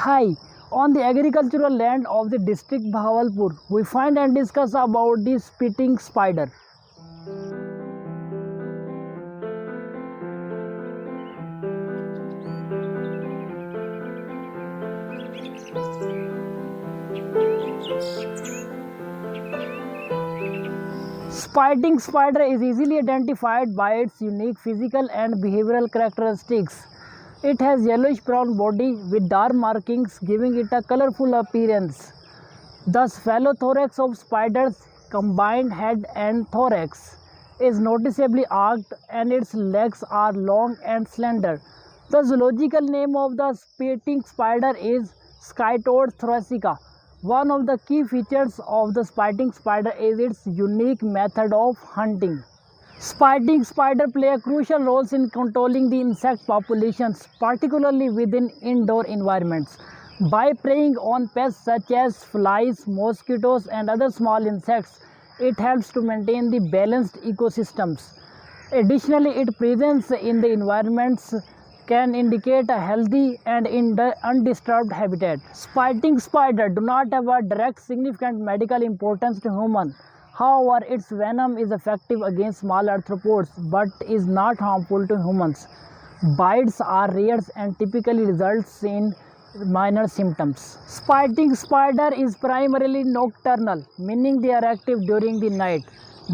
Hi, on the agricultural land of the district Bahawalpur, we find and discuss about the spitting spider. Spitting spider is easily identified by its unique physical and behavioral characteristics. It has yellowish-brown body with dark markings, giving it a colorful appearance. The sphelothorax of spiders, combined head and thorax, is noticeably arched and its legs are long and slender. The zoological name of the spitting spider is Scytode thoracica. One of the key features of the spitting spider is its unique method of hunting. Spitting spider play a crucial role in controlling the insect populations, particularly within indoor environments. By preying on pests such as flies, mosquitoes, and other small insects, it helps to maintain the balanced ecosystems. Additionally, its presence in the environments can indicate a healthy and undisturbed habitat. Spitting spider do not have a direct significant medical importance to human. However, its venom is effective against small arthropods but is not harmful to humans. Bites are rare and typically results in minor symptoms. Spitting spider is primarily nocturnal, meaning they are active during the night.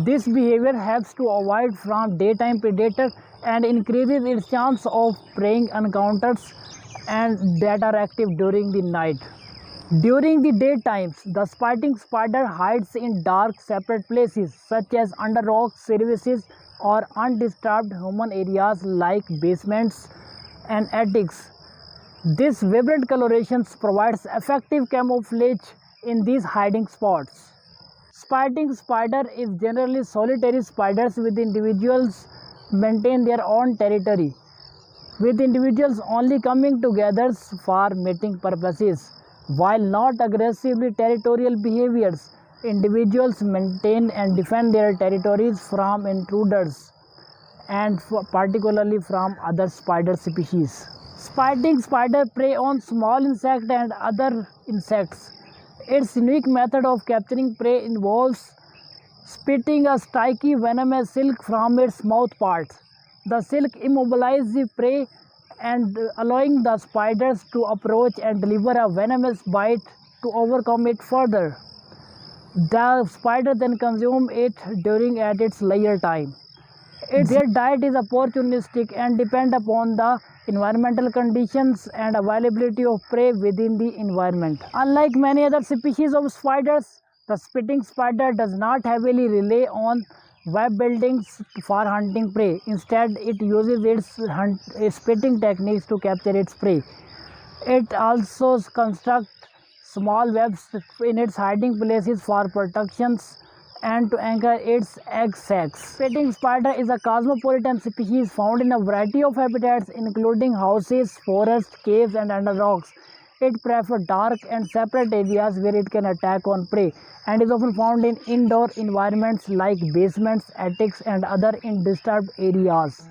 This behavior helps to avoid from daytime predator and increases its chance of preying encounters and that are active during the night. During the daytime, the spitting spider hides in dark, separate places such as under rocks, crevices, or undisturbed human areas like basements and attics. This vibrant coloration provides effective camouflage in these hiding spots. Spitting spider is generally solitary spiders with individuals maintain their own territory, with individuals only coming together for mating purposes. While not aggressively territorial behaviors, individuals maintain and defend their territories from intruders and particularly from other spider species. Spitting spider prey on small insects and other insects. Its unique method of capturing prey involves spitting a sticky venomous silk from its mouth parts. The silk immobilizes the prey and allowing the spiders to approach and deliver a venomous bite to overcome it further. The spider then consumes it during at its layer time. Their diet is opportunistic and depend upon the environmental conditions and availability of prey within the environment. Unlike many other species of spiders, the spitting spider does not heavily rely on web buildings for hunting prey. Instead, it uses its spitting techniques to capture its prey. It also constructs small webs in its hiding places for protections and to anchor its egg sacs. Spitting spider is a cosmopolitan species found in a variety of habitats including houses, forests, caves, and under rocks. It prefers dark and separate areas where it can attack on prey and is often found in indoor environments like basements, attics, and other undisturbed areas.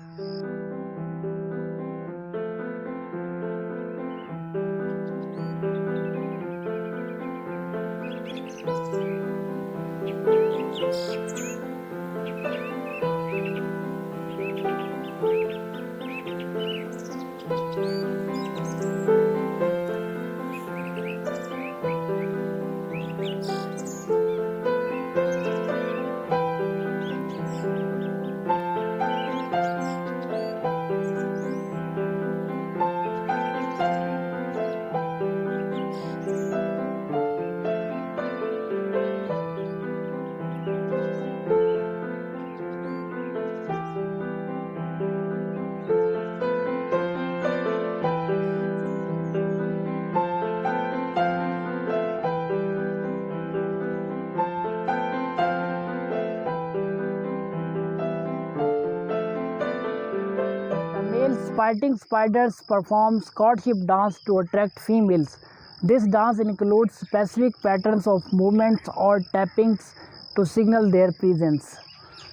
Male spitting spiders perform courtship dance to attract females. This dance includes specific patterns of movements or tappings to signal their presence.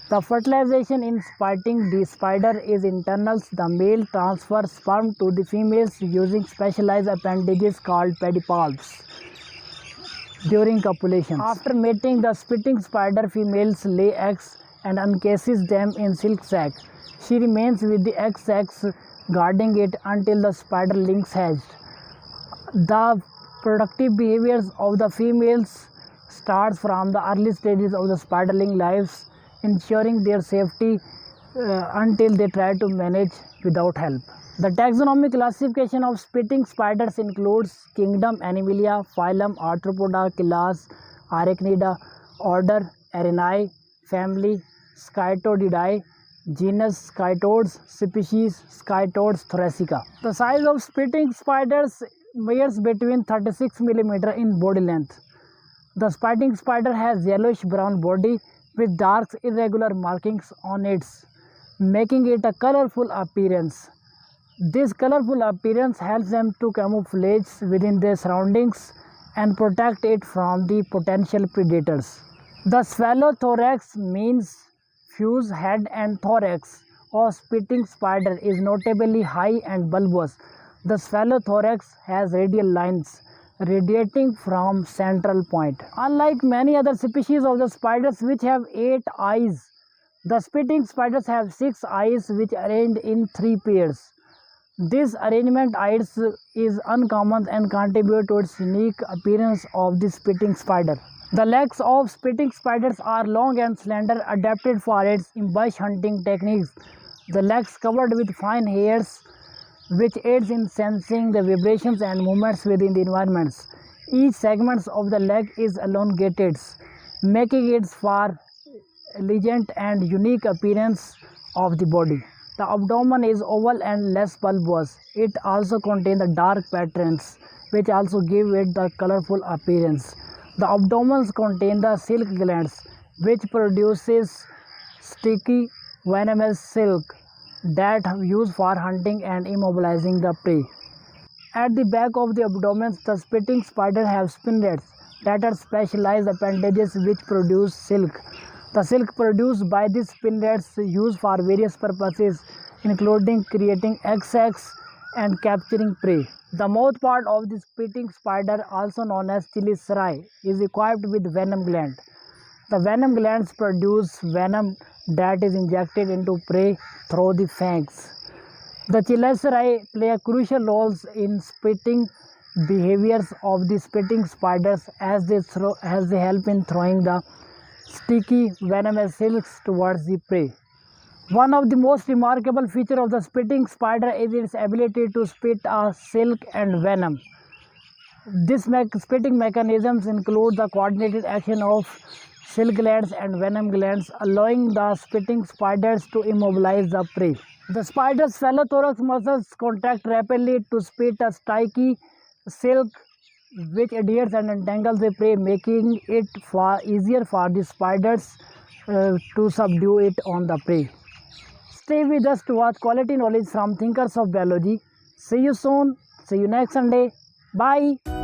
The fertilization in spotting the spider is internal. The male transfers sperm to the females using specialized appendages called pedipalps during copulation. After mating, the spitting spider females lay eggs and encases them in silk sac. She remains with the egg sacs guarding it until the spiderlings hatched. The productive behaviors of the females starts from the early stages of the spiderling lives, ensuring their safety until they try to manage without help. The taxonomic classification of spitting spiders includes kingdom Animalia, phylum Arthropoda, class Arachnida, order Araneae, family Scytodidae, genus Scytodes, species Scytodes thoracica. The size of spitting spiders measures between 36 mm in body length. The spitting spider has yellowish brown body with dark irregular markings on it, making it a colorful appearance. This colorful appearance helps them to camouflage within their surroundings and protect it from the potential predators. The sphalothorax means fuse head and thorax of spitting spider is notably high and bulbous. The sphalothorax has radial lines radiating from central point. Unlike many other species of the spiders which have 8 eyes, the spitting spiders have 6 eyes which are arranged in 3 pairs. This arrangement is uncommon and contributes to its unique appearance of the spitting spider. The legs of spitting spiders are long and slender, adapted for its ambush hunting techniques. The legs covered with fine hairs which aids in sensing the vibrations and movements within the environments. Each segment of the leg is elongated, making it for elegant and unique appearance of the body. The abdomen is oval and less bulbous. It also contains the dark patterns which also give it the colorful appearance. The abdomens contain the silk glands which produces sticky venomous silk that used for hunting and immobilizing the prey. At the back of the abdomen, the spitting spider have spinnerets that are specialized appendages which produce silk. The silk produced by these spinnerets used for various purposes, including creating egg sacs and capturing prey. The mouth part of the spitting spider, also known as chelicerae, is equipped with venom gland. The venom glands produce venom that is injected into prey through the fangs. The chelicerae play a crucial role in spitting behaviors of the spitting spiders as they help in throwing the sticky venomous silks towards the prey. One of the most remarkable features of the spitting spider is its ability to spit a silk and venom. This spitting mechanisms include the coordinated action of silk glands and venom glands, allowing the spitting spiders to immobilize the prey. The spider's sphalothorax muscles contract rapidly to spit a sticky silk which adheres and entangles the prey, making it easier for the spiders to subdue it on the prey. Stay with us to watch quality knowledge from thinkers of biology. See you soon. See you next Sunday. Bye.